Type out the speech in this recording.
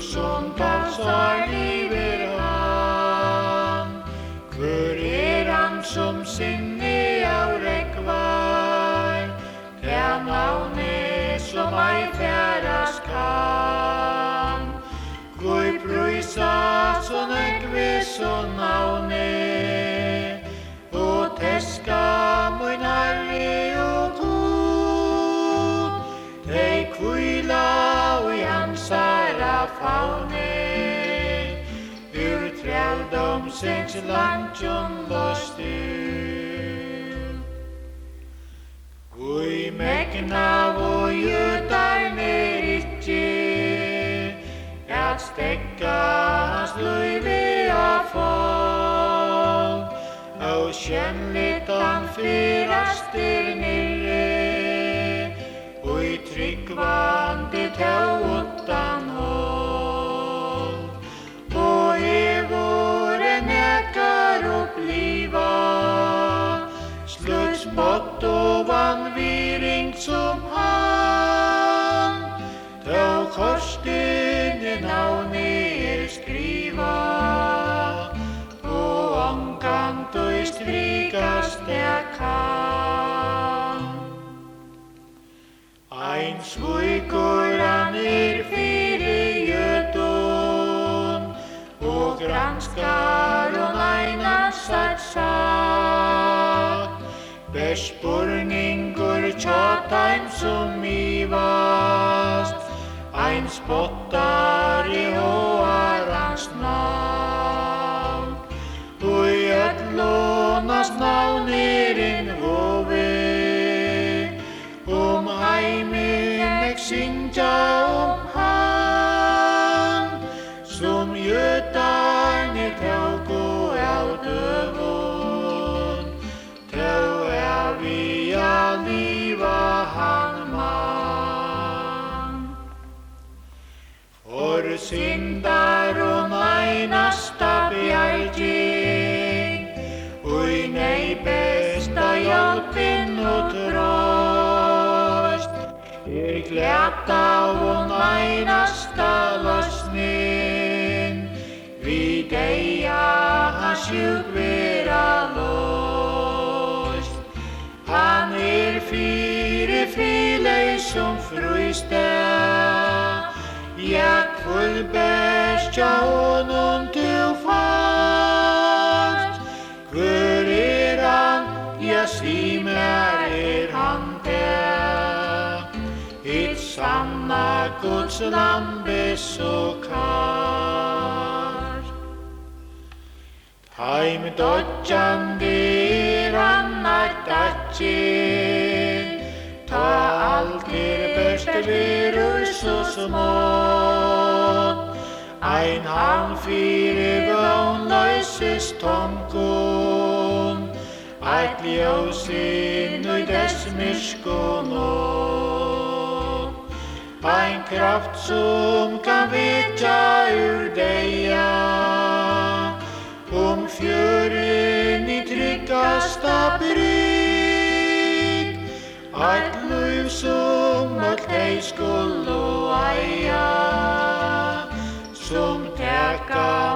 1000-tals ár lifir hann. Hver hann som sinni árekvar, tja navni som ei færast kann. Guð prøysa så nekve så navni, og teska mun herre og Gud. Tei kvila i hansara fauni, ur trældomsins landjun lost ut. Gui megna og jutarnir ikkje, at stekka hans luivi af folk, og kjennlitan fyrastir nirri, og i tryggvandi tau utan hold. Og hevore nekar uppliva, slutt spott og vanviring som han, tau korsten i navni skriva, og omkant og strikast jeg kan. Ein svuikur han fyrir jötun, og granskar hon einast sagt. Bespurningur tjataim som ivast, ein spottar i hóarans navn. Og i öllunast navnirinn vofi, heimin eg syngja hann, som jötarnir taugu av døvun, tau av via liva hann mann. For syndar hon einasta bjarging, ui nei besta hjelpin og trøst. Glata hon einasta løsning, vi deia hans sjúk vera lost. Han fyrir frileisum frústað, ja kvöldbestja honum til fast. Hver han, ja sí mér han der, hitt sanna Guds lambe så kart. Taim dodjandi annar dattin, ta altir best virus og smått. Ein hann fyrir vónlausis tomkun, eitt ljósin ui dess myrskun og. Ein kraft som kan vitja ur deia, fjörin i tryggasta brygg. Eitt lív som öll dei skullu eia, som teka